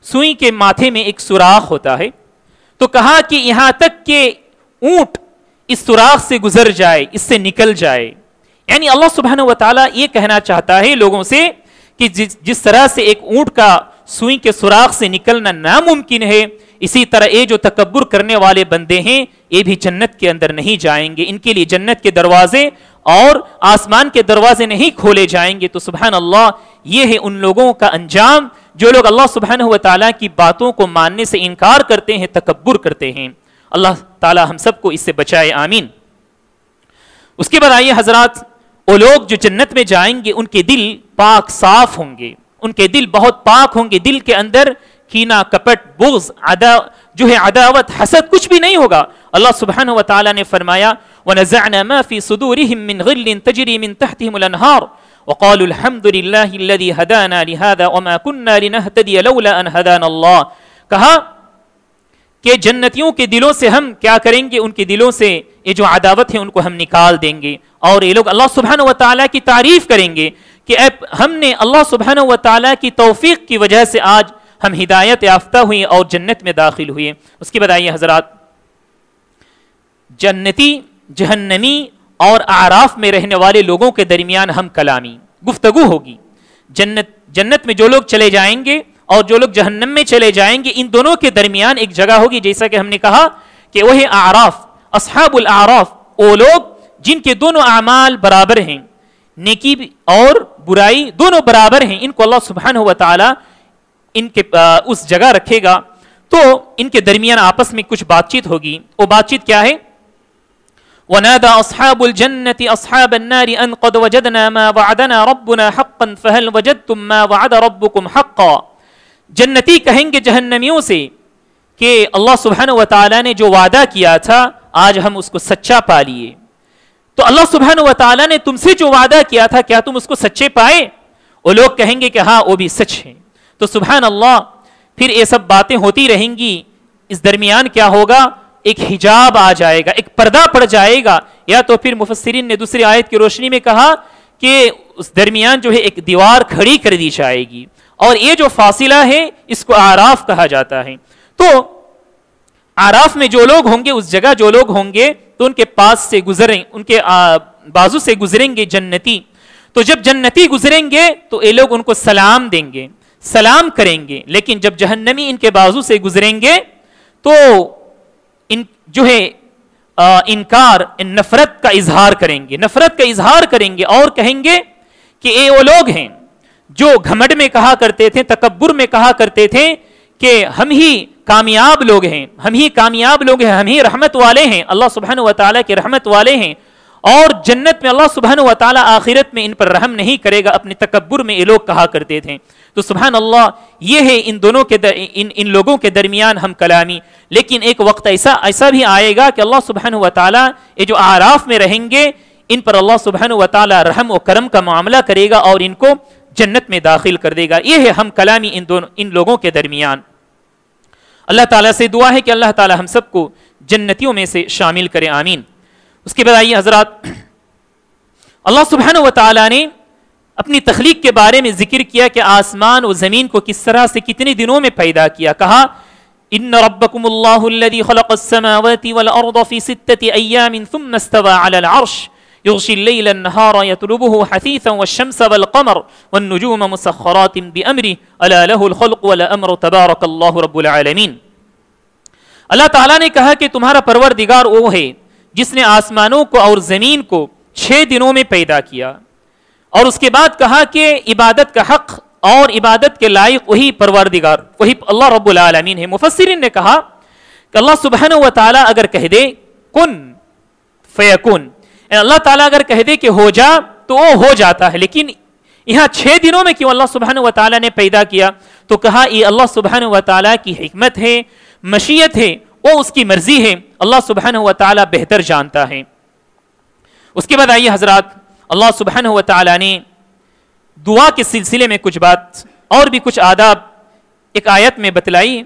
سوئی کے ماتھے میں ایک سوراخ ہوتا ہے, تو کہا کہ یہاں تک کہ اونٹ اس سوراخ سے گزر جائے, اس سے نکل جائے. یعنی اللہ سبحانہ وتعالی یہ کہنا چاہتا ہے لوگوں سے کہ جس طرح سے ایک اونٹ کا سوئی کے سوراخ سے نکلنا ناممکن ہے, اسی طرح یہ جو تکبر کرنے والے بندے ہیں یہ بھی جنت کے اندر نہیں جائیں گے, ان کے لیے جنت کے دروازے اور آسمان کے دروازے نہیں کھولے جائیں گے. تو سبحان اللہ, یہ ہے ان لوگوں کا انجام جو لوگ اللہ سبحانہ وتعالی کی باتوں کو ماننے سے انکار کرتے ہیں, تکبر کرتے ہیں. اللہ تعالی ہم سب کو اس سے بچائے, آمین. اس کے بعد آئیے حضرات, وہ لوگ جو جنت میں جائیں گے ان کے دل پاک صاف ہوں گے, ان کے دل بہت پاک ہوں گے, دل کے اندر کینہ, کپٹ, بغض, عداوت, حسد کچھ بھی نہیں ہوگا. اللہ سبحانہ وتعالی نے فرمایا وَنَزَعْنَا مَا فِي صُدُورِهِم مِّن غِلٍّ تَجْرِي مِن تَحْتِهِمُ الْأَنْهَارُ وَقَالُوا الْحَمْدُ لِلَّهِ الَّذِي هَدَانَا لِهَذَا وَمَا كُنَّا لِنَهْتَدِيَ لَوْلَا أَنْ هَدَانَا اللَّهُ. کہا کہ جنتیوں کے دلوں سے ہم کیا کریں گے, ان کے دلوں سے یہ جو عداوت ہے ان کو ہم نکال دیں گے, اور یہ لوگ اللہ سبحانہ وتعالی کی تعریف کریں گے کہ ہم نے اللہ سبحانہ وتعالی کی توفیق کی وجہ سے آج ہم ہدایت یافتہ ہوئے اور جنت میں داخل ہوئے. اس کے بعد آئیے حضرات, جنتی, جہنمی اور اعراف میں رہنے والے لوگوں کے درمیان ہم کلامی گفتگو ہوگی. جنت میں جو لوگ چلے جائیں گے اور جو لوگ جہنم میں چلے جائیں گے, ان دونوں کے درمیان ایک جگہ ہوگی, جیسا کہ ہم نے کہا کہ وہ اعراف, اصحاب الاعراف, وہ لوگ جن کے دونوں اعمال برابر ہیں, نیکی اور برائی دونوں برابر ہیں, ان کو اللہ سبحانہ وتعالی ان کے اس جگہ رکھے گا. تو ان کے درمیان آپس میں کچھ بات چیت ہوگی. وہ بات چیت کیا ہے؟ وَنَادَى أَصْحَابُ الْجَنَّةِ أَصْحَابَ النَّارِ أَنْ قَدْ وَجَدْنَا مَا وَعَدَنَا رَبُّنَا حَقًّا فَهَلْ وَجَدْتُم مَّا وَعَدَ رَبُّكُمْ حَقًّا. جنتی کہیں گے جہنمیوں سے کہ اللہ سبحانہ وتعالی نے جو وعدہ کیا تھا آج ہم اس کو سچا پا لیے. تو اللہ سبحانہ وتعالی نے تم سے جو وعدہ کیا تھا کیا تم اس کو سچے پائے؟ وہ لوگ کہیں گے کہ ہاں وہ بھی سچ ہے. تو سبحان اللہ, پھر یہ سب باتیں ہوتی رہیں گی. اس درمیان کیا ہوگا؟ ایک حجاب آ جائے گا, ایک پردہ پڑ جائے گا, یا تو پھر مفسرین نے دوسری آیت کی روشنی میں کہا کہ اس درمیان جو ہے ایک دیوار کھڑی کر دی جائے گی, اور یہ جو فاصلہ ہے اس کو اعراف کہا جاتا ہے. تو اعراف میں جو لوگ ہوں گے, اس جگہ جو لوگ ہوں گے, تو ان کے پاس سے گزریں, ان کے بازو سے گزریں گے جنتی. تو جب جنتی گزریں گے تو یہ لوگ ان کو سلام دیں گے, سلام کریں گے. لیکن جب جہنمی ان کے بازو سے گزریں گے تو ان جو ہے انکار, نفرت کا اظہار کریں گے, نفرت کا اظہار کریں گے, اور کہیں گے کہ یہ وہ لوگ ہیں جو گھمنڈ میں کہا کرتے تھے, تکبر میں کہا کرتے تھے کہ ہم ہی کامیاب لوگ ہیں, ہم ہی کامیاب لوگ ہیں, ہم ہی رحمت والے ہیں, اللہ سبحانہ وتعالی کے رحمت والے ہیں, اور جنت میں اللہ سبحانہ وتعالی آخرت میں ان پر رحم نہیں کرے گا. اپنے تکبر میں یہ لوگ کہا کرتے تھے. تو سبحان اللہ, یہ ہے ان دونوں کے ان لوگوں کے درمیان ہم کلامی. لیکن ایک وقت ایسا بھی آئے گا کہ اللہ سبحانہ وتعالی یہ جو اعراف میں رہیں گے ان پر اللہ سبحانہ وتعالی رحم و کرم کا معاملہ کرے گا اور ان کو جنت میں داخل کر دے گا. یہ ہے ہم کلامی ان لوگوں کے درمیان. اللہ تعالیٰ سے دعا ہے کہ اللہ تعالیٰ ہم سب کو جنتیوں میں سے شامل کرے، آمین۔ اس کے بعد آئیے حضرات، اللہ سبحانہ و تعالیٰ نے اپنی تخلیق کے بارے میں ذکر کیا کہ آسمان و زمین کو کس طرح سے کتنے دنوں میں پیدا کیا۔ کہا ان ربکم اللہ الذی خلق السماوات والارض فی 6 ایام ثم استوى علی العرش یغشی اللیل النہار یطلبه حثیثا والشمس والقمر والنجوم مسخرات بامرہ الا له الخلق والامر تبارک اللہ رب العالمین۔ اللہ تعالیٰ نے کہا کہ تمہارا پروردگار وہ ہے جس نے آسمانوں کو اور زمین کو 6 دنوں میں پیدا کیا، اور اس کے بعد کہا کہ عبادت کا حق اور عبادت کے لائق وہی پروردگار، وہی اللہ رب العالمین ہے۔ مفسرین نے کہا کہ اللہ سبحانہ و تعالیٰ اگر کہہ دے کن فیکون، اللہ تعالیٰ اگر کہہ دے کہ ہو جا تو وہ ہو جاتا ہے، لیکن یہاں 6 دنوں میں کیوں اللہ سبحانہ و تعالیٰ نے پیدا کیا؟ تو کہا یہ اللہ سبحانہ و تعالیٰ کی حکمت ہے، مشیت ہے، وہ اس کی مرضی ہے، اللہ سبحانہ و تعالیٰ بہتر جانتا ہے۔ اس کے بعد آئیے حضرات، اللہ سبحانہ و تعالیٰ نے دعا کے سلسلے میں کچھ بات اور بھی کچھ آداب ایک آیت میں بتلائی۔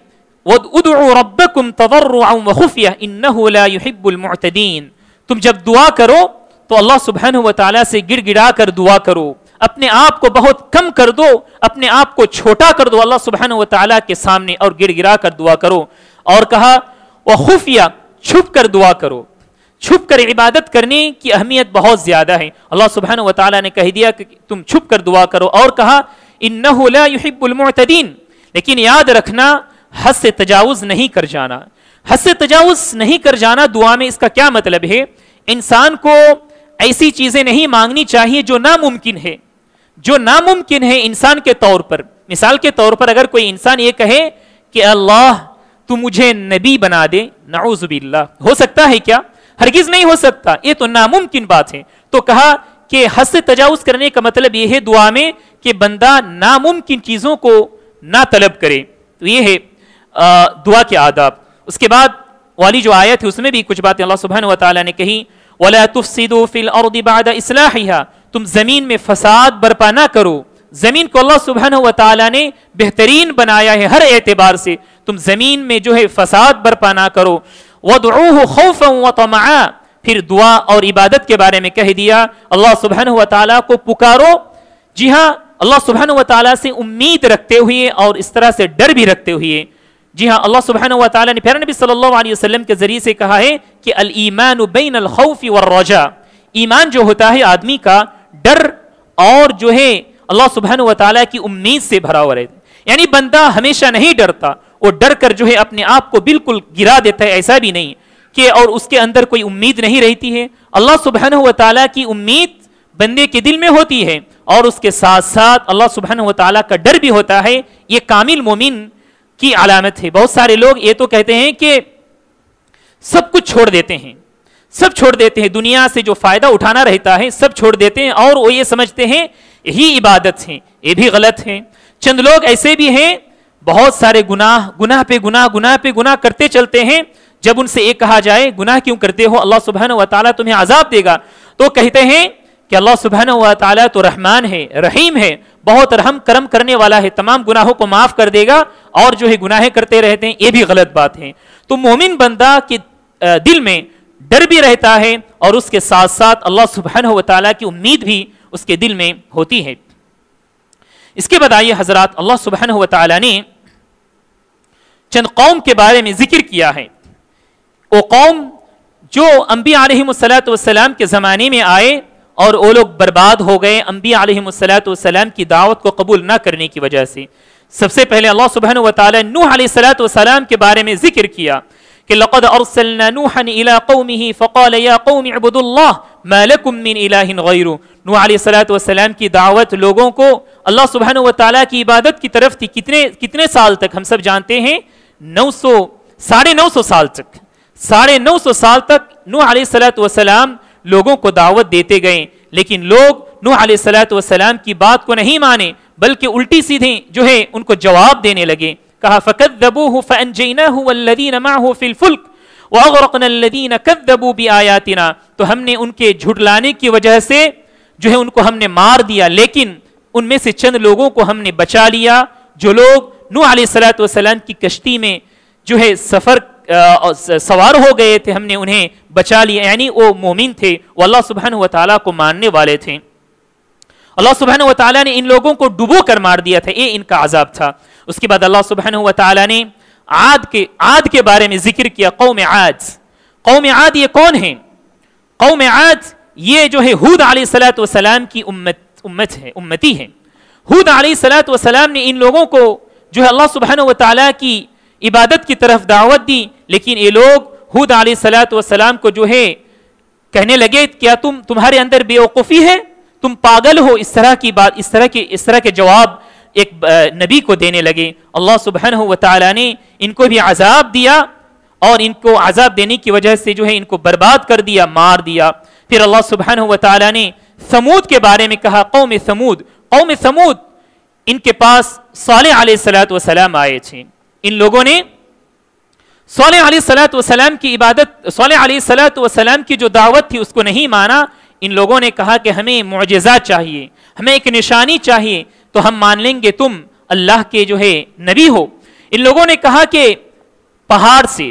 وَادْعُوا رَبَّكُمْ تَضَرُّعًا وَخُفْيَةً إِنَّهُ لَا يُحِبُّ الْمُعْتَدِينَ۔ تم جب دعا کرو تو اللہ سبحانہ و تعالیٰ سے گڑ گڑا کر دعا کرو، اپنے آپ کو بہت کم کر دو، اپنے آپ کو چھوٹا کر دو اللہ سبحانہ و تعالیٰ کے سامنے اور گڑ گڑا کر دعا کرو۔ اور کہا وَخُفْيَةً، چھپ کر دعا کرو۔ چھپ کر عبادت کرنے کی اہمیت بہت زیادہ ہے، اللہ سبحانہ و تعالیٰ نے کہہ دیا کہ تم چھپ کر دعا کرو، اور کہا انہ لا یحب المعتدین، لیکن یاد رکھنا حد سے تجاوز نہیں کر جانا۔ حد سے تجاوز نہیں کر جانا دعا میں، اس کا کیا مطلب ہے؟ انسان کو ایسی چیزیں نہیں مانگنی چاہیے جو ناممکن ہے، جو ناممکن ہے انسان کے طور پر۔ مثال کے طور پر اگر کوئی انسان یہ کہے کہ اللہ تو مجھے نبی بنا دے، نعوذ باللہ، ہو سکتا ہے کیا؟ ہرگز نہیں ہو سکتا، یہ تو ناممکن بات ہے۔ تو کہا کہ حد سے تجاوز کرنے کا مطلب یہ ہے دعا میں کہ بندہ ناممکن چیزوں کو نہ طلب کرے۔ تو یہ ہے دعا کے آداب۔ اس کے بعد والی جو آیت ہے اس میں بھی کچھ باتیں اللہ سبحانہ و تعالیٰ نے کہی، وَلَا تُفْسِدُوا فِي الْأَرْضِ بَعْدَ إِصْلَاحِهَا، تم زمین میں فساد برپا نہ کرو۔ زمین کو اللہ سبحانہ و تعالیٰ نے بہترین بنایا ہے ہر اعتبار سے، تم زمین میں جو ہے فساد برپا نہ کرو۔ وَادْعُوهُ خَوْفًا وَطَمَعًا، پھر دعا اور عبادت کے بارے میں کہہ دیا، اللہ سبحانہ و تعالیٰ کو پکارو، جی ہاں اللہ سبحانہ و تعالیٰ سے امید رکھتے ہوئے اور اس طرح سے ڈر بھی رکھتے ہوئے۔ جی ہاں اللہ سبحانہ و تعالیٰ نے پیارے نبی صلی اللہ علیہ وسلم کے ذریعے سے کہا ہے کہ الایمان بین الخوف والرجاء، ایمان جو ہوتا ہے آدمی کا ڈر اور جو ہے اللہ سبحانہ و تعالیٰ کی امید سے بھرا ہوا رہتا ہے، یعنی بندہ ہمیشہ نہیں ڈرتا، وہ ڈر کر جو ہے اپنے آپ کو بالکل گرا دیتا ہے، ایسا بھی نہیں کہ اور اس کے اندر کوئی امید نہیں رہتی ہے۔ اللہ سبحانہ و تعالیٰ کی امید بندے کے دل میں ہوتی ہے، اور اس کے ساتھ ساتھ اللہ سبحانہ و تعالیٰ کا ڈر بھی ہوتا ہے، یہ کامل مومن کی علامت ہے۔ بہت سارے لوگ یہ تو کہتے ہیں کہ سب کچھ چھوڑ دیتے ہیں، سب چھوڑ دیتے ہیں، دنیا سے جو فائدہ اٹھانا رہتا ہے سب چھوڑ دیتے ہیں، اور وہ یہ سمجھتے ہیں یہی عبادت ہے، یہ بھی غلط ہے۔ چند لوگ ایسے بھی ہیں بہت سارے گناہ پہ گناہ کرتے چلتے ہیں، جب ان سے ایک کہا جائے گناہ کیوں کرتے ہو، اللہ سبحانہ و تعالیٰ تمہیں عذاب دے گا، تو کہتے ہیں کہ اللہ سبحانہ و تعالیٰ تو رحمان ہے، رحیم ہے، بہت رحم کرم کرنے والا ہے، تمام گناہوں کو معاف کر دے گا، اور جو ہے گناہیں کرتے رہتے ہیں، یہ بھی غلط بات ہے۔ تو مومن بندہ کے دل میں ڈر بھی رہتا ہے، اور اس کے ساتھ ساتھ اللہ سبحانہ و تعالیٰ کی امید بھی اس کے دل میں ہوتی ہے۔ اس کے بعد آئیے حضرات، اللہ سبحانہ و تعالیٰ نے چند قوم کے بارے میں ذکر کیا ہے، وہ قوم جو انبیاء علیہ السلام کے زمانے میں آئے اور وہ لوگ برباد ہو گئے انبیاء علیہ السلام کی دعوت کو قبول نہ کرنے کی وجہ سے۔ سب سے پہلے اللہ سبحانہ و تعالیٰ نوح علیہ السلام کے بارے میں ذکر کیا کہ لقد ارسلنا نوحا الى قومه فقال یا قوم اعبدوا اللہ ما لکم من الہ غیرہ۔ نوح علیہ السلام کی دعوت لوگوں کو اللہ سبحانہ و تعالیٰ کی عبادت کی طرف تھی۔ کتنے سال تک؟ ہم سب جانتے ہیں 950 سال تک، 950 سال تک نوح علیہ السلام لوگوں کو دعوت دیتے گئے، لیکن لوگ نوح علیہ السلام کی بات کو نہیں مانے، بلکہ الٹی سیدھے جو ہے ان کو جواب دینے لگے۔ کہا فَكَذَّبُوهُ فَأَنْجَيْنَاهُ وَالَّذِينَ مَعَهُ فِي الْفُلْكِ وَأَغْرَقْنَا الَّذِينَ كَذَّبُوا بِآيَاتِنَا، تو ہم نے ان کے جھٹلانے کی وجہ سے جو ہے ان کو ہم نے مار دیا، لیکن ان میں سے چند لوگوں کو ہم نے بچا لیا، جو لوگ نوح علیہ السلام کی کشتی میں جو ہے سفر سوار ہو گئے تھے، ہم نے انہیں بچا لیا، یعنی وہ مومن تھے، وہ اللہ سبحانہ و تعالیٰ کو ماننے والے تھے۔ اللہ سبحانہ و تعالیٰ نے ان لوگوں کو ڈبو کر مار دیا تھا، یہ ان کا عذاب تھا۔ اس کے بعد اللہ سبحانہ و تعالیٰ نے عاد کے بارے میں ذکر کیا، قوم عاد۔ قوم عاد یہ کون ہیں؟ قوم عاد یہ جو ہے ہود علیہ السلام کی امتی ہے۔ ہود علیہ السلام نے ان لوگوں کو جو ہے اللہ سبحانہ و تعالیٰ کی عبادت کی طرف دعوت دی، لیکن یہ لوگ ہود علیہ السلام کو جو ہے کہنے لگے کیا تمہارے اندر بے وقوفی ہے، تم پاگل ہو، اس طرح کی بات، اس طرح کے جواب ایک نبی کو دینے لگے۔ اللہ سبحانہ و تعالیٰ نے ان کو بھی عذاب دیا، اور ان کو عذاب دینے کی وجہ سے جو ہے ان کو برباد کر دیا، مار دیا۔ پھر اللہ سبحانہ و تعالیٰ نے ثمود کے بارے میں کہا، قوم ثمود ان کے پاس صالح علیہ السلام آئے تھے۔ ان لوگوں نے صالح علیہ السلام کی عبادت، صالح علیہ السلام کی جو دعوت تھی اس کو نہیں مانا۔ ان لوگوں نے کہا کہ ہمیں معجزات چاہیے، ہمیں ایک نشانی چاہیے تو ہم مان لیں گے تم اللہ کے جو ہے نبی ہو۔ ان لوگوں نے کہا کہ پہاڑ سے،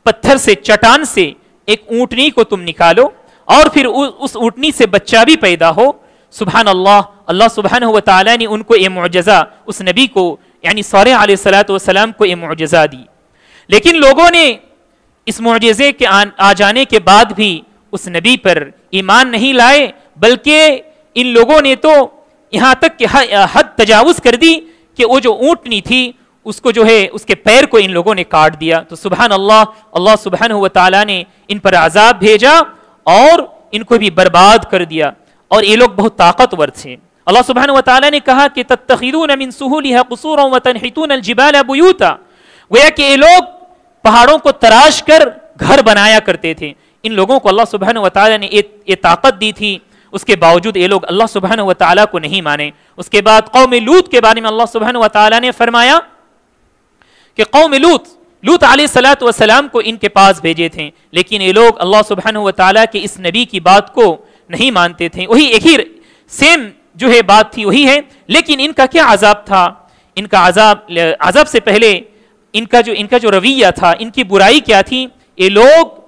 پتھر سے، چٹان سے ایک اونٹنی کو تم نکالو اور پھر اس اونٹنی سے بچہ بھی پیدا ہو۔ سبحان اللہ، اللہ سبحانہ و تعالیٰ نے ان کو یہ معجزہ، اس نبی کو یعنی صالح علیہ السلام کو یہ معجزہ دی، لیکن لوگوں نے اس معجزے کے آ جانے کے بعد بھی اس نبی پر ایمان نہیں لائے، بلکہ ان لوگوں نے تو یہاں تک کہ حد تجاوز کر دی کہ وہ جو اونٹنی تھی اس کو جو ہے اس کے پیر کو ان لوگوں نے کاٹ دیا۔ تو سبحان اللہ، اللہ سبحانہ و تعالیٰ نے ان پر عذاب بھیجا اور ان کو بھی برباد کر دیا، اور یہ لوگ بہت طاقتور تھے۔ اللہ سبحانہ و تعالیٰ نے کہا کہ تتخذون من سہولها قصورا وتنحتون الجبال بیوتا، گویا کہ یہ لوگ پہاڑوں کو تراش کر گھر بنایا کرتے تھے۔ ان لوگوں کو اللہ سبحانہ و تعالیٰ نے یہ طاقت دی تھی، اس کے باوجود یہ لوگ اللہ سبحانہ و تعالیٰ کو نہیں مانے۔ اس کے بعد قوم لوط کے بارے میں اللہ سبحانہ و تعالیٰ نے فرمایا کہ قوم لوط علیہ السلام کو ان کے پاس بھیجے تھے، لیکن یہ لوگ اللہ سبحانہ و تعالیٰ کے اس نبی کی بات کو نہیں مانتے تھے۔ وہی ایک ہی سیم جو ہے بات تھی وہی ہے، لیکن ان کا کیا عذاب تھا؟ ان کا عذاب سے پہلے ان کا جو رویہ تھا، ان کی برائی کیا تھی؟ یہ لوگ،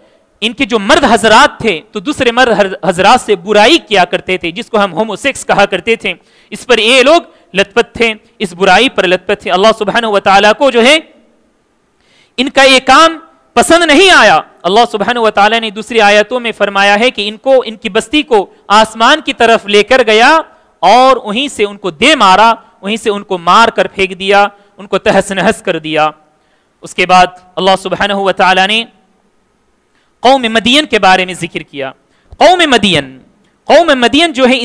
ان کے جو مرد حضرات تھے تو دوسرے مرد حضرات سے برائی کیا کرتے تھے، جس کو ہم ہومو سیکس کہا کرتے تھے۔ اس پر یہ لوگ لت پت تھے، اس برائی پر لت پت تھے۔ اللہ سبحانہ و تعالیٰ کو جو ہے ان کا یہ کام پسند نہیں آیا۔ اللہ سبحانہ و تعالیٰ نے دوسری آیتوں میں فرمایا ہے کہ ان کی بستی کو آسمان کی طرف لے کر گیا اور وہیں سے ان کو دے مارا، وہیں سے ان کو مار کر پھینک دیا، ان کو تہس نہس کر دیا۔ اس کے بعد اللہ سبحانہ و تعالیٰ نے قوم مدین کے بارے میں ذکر کیا۔ قوم مدین جو ہے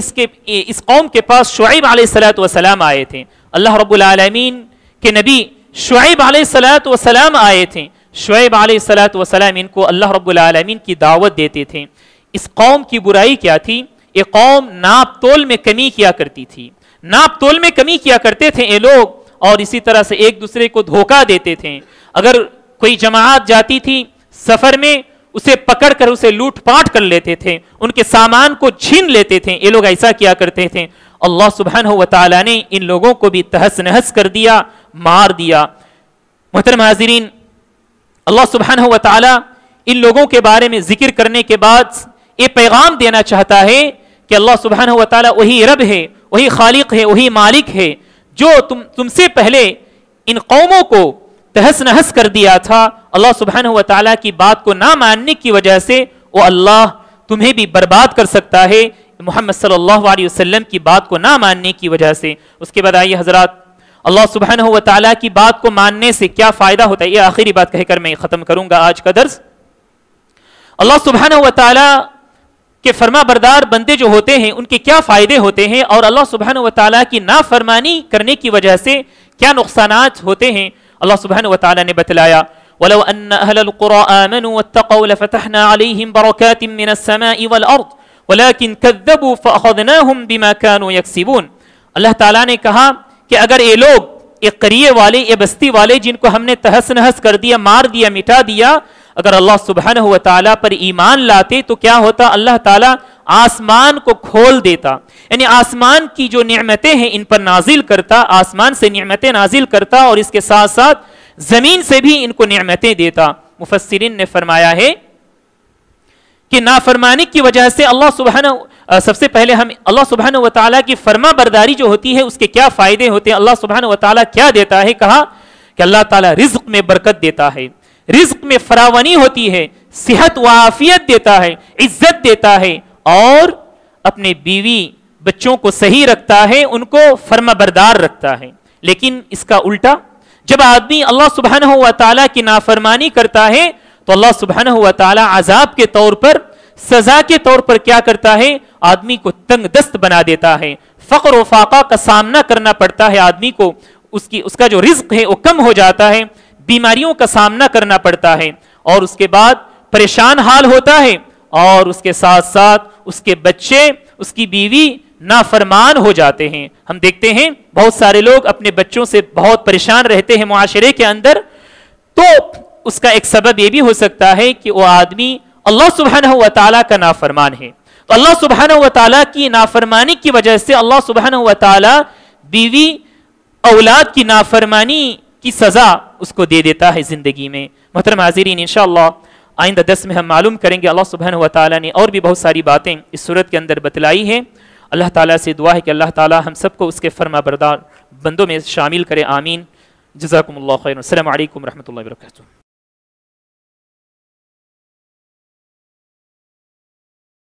اس قوم کے پاس شعیب علیہ السلام آئے تھے۔ اللہ رب العالمین کے نبی شعیب علیہ السلام آئے تھے۔ شعیب علیہ السلام ان کو اللہ رب العالمین کی دعوت دیتے تھے۔ اس قوم کی برائی کیا تھی؟ یہ قوم ناپ تول میں کمی کیا کرتی تھی، ناپ تول میں کمی کیا کرتے تھے یہ لوگ، اور اسی طرح سے ایک دوسرے کو دھوکہ دیتے تھے۔ اگر کوئی جماعت جاتی تھی سفر میں، اسے پکڑ کر اسے لوٹ پاٹ کر لیتے تھے، ان کے سامان کو چھین لیتے تھے، یہ لوگ ایسا کیا کرتے تھے۔ اللہ سبحانہ و تعالیٰ نے ان لوگوں کو بھی تہس نہس کر دیا، مار دیا۔ محترم حاضرین، اللہ سبحانہ و تعالیٰ ان لوگوں کے بارے میں ذکر کرنے کے بعد یہ پیغام دینا چاہتا ہے کہ اللہ سبحانہ و تعالیٰ وہی رب ہے، وہی خالق ہے، وہی مالک ہے جو تم سے پہلے ان قوموں کو تہس نہس کر دیا تھا۔ اللہ سبحانہ و تعالیٰ کی بات کو نہ ماننے کی وجہ سے وہ اللہ تمہیں بھی برباد کر سکتا ہے، محمد صلی اللہ علیہ وسلم کی بات کو نہ ماننے کی وجہ سے۔ اس کے بعد آئیے حضرات، اللہ سبحانہ و تعالیٰ کی بات کو ماننے سے کیا فائدہ ہوتا ہے؟ یہ آخری بات کہہ کر میں ختم کروں گا آج کا درس۔ اللہ سبحانہ و تعالیٰ کے فرما بردار بندے جو ہوتے ہیں ان کے کیا فائدے ہوتے ہیں، اور اللہ سبحانہ و تعالیٰ کی نافرمانی کرنے کی وجہ سے کیا نقصانات ہوتے ہیں، اللہ سبحانہ و تعالیٰ نے بتلایا۔ وَلَوْ أَنَّ أَهْلَ الْقُرَىٰ آمَنُوا وَاتَّقَوْا لَفَتَحْنَا عَلَيْهِمْ بَرَكَاتٍ مِّنَ السَّمَاءِ وَالْأَرْضِ وَلَكِنْ كَذَّبُوا فَأَخَذْنَاهُمْ بِمَا كَانُوا يَكْسِبُونَ۔ اللہ تعالیٰ نے کہا کہ اگر یہ لوگ، ایک قریے والے، یہ بستی والے جن کو ہم نے تہس نہس کر دیا، مار دیا، مٹا دیا، اگر اللہ سبحانہ و تعالیٰ پر ایمان لاتے تو کیا ہوتا؟ اللہ تعالیٰ آسمان کو کھول دیتا، یعنی آسمان کی جو نعمتیں ہیں ان پر نازل کرتا، آسمان سے نعمتیں نازل کرتا، اور اس کے ساتھ ساتھ زمین سے بھی ان کو نعمتیں دیتا. مفسرین نے فرمایا ہے کہ نافرمانی کی وجہ سے اللہ سبحانہ سب سے پہلے ہم اللہ سبحانہ و تعالیٰ کی فرما برداری جو ہوتی ہے اس کے کیا فائدے ہوتے ہیں, اللہ سبحانہ و تعالیٰ کیا دیتا ہے. کہا کہ اللہ تعالیٰ رزق میں برکت دیتا ہے, رزق میں فراوانی ہوتی ہے, صحت و عافیت دیتا ہے, عزت دیتا ہے, اور اپنے بیوی بچوں کو صحیح رکھتا ہے, ان کو فرما بردار رکھتا ہے. لیکن اس کا الٹا, جب آدمی اللہ سبحانہ و تعالیٰ کی نافرمانی کرتا ہے تو اللہ سبحانہ و تعالیٰ عذاب کے طور پر, سزا کے طور پر کیا کرتا ہے, آدمی کو تنگ دست بنا دیتا ہے, فقر و فاقہ کا سامنا کرنا پڑتا ہے آدمی کو, اس کا جو رزق ہے وہ کم ہو جاتا ہے, بیماریوں کا سامنا کرنا پڑتا ہے, اور اس کے بعد پریشان حال ہوتا ہے, اور اس کے ساتھ ساتھ اس کے بچے, اس کی بیوی نافرمان ہو جاتے ہیں. ہم دیکھتے ہیں بہت سارے لوگ اپنے بچوں سے بہت پریشان رہتے ہیں معاشرے کے اندر, تو اس کا ایک سبب یہ بھی ہو سکتا ہے کہ وہ آدمی اللہ سبحانہ و تعالیٰ کا نافرمان ہے. تو اللہ سبحانہ و تعالیٰ کی نافرمانی کی وجہ سے اللہ سبحانہ و تعالیٰ بیوی اولاد کی نافرمانی کی سزا اس کو دے دیتا ہے زندگی میں. محترم حاضرین, انشاءاللہ آئندہ درس میں ہم معلوم کریں گے اللہ سبحانہ و تعالیٰ نے اور بھی بہت ساری باتیں اس صورت کے اندر بتلائی ہیں. اللہ تعالیٰ سے دعا ہے کہ اللہ تعالیٰ ہم سب کو اس کے فرما بردار بندوں میں شامل کرے. آمین. جزاکم اللہ خیر. السلام علیکم ورحمۃ اللہ وبرکاتہ.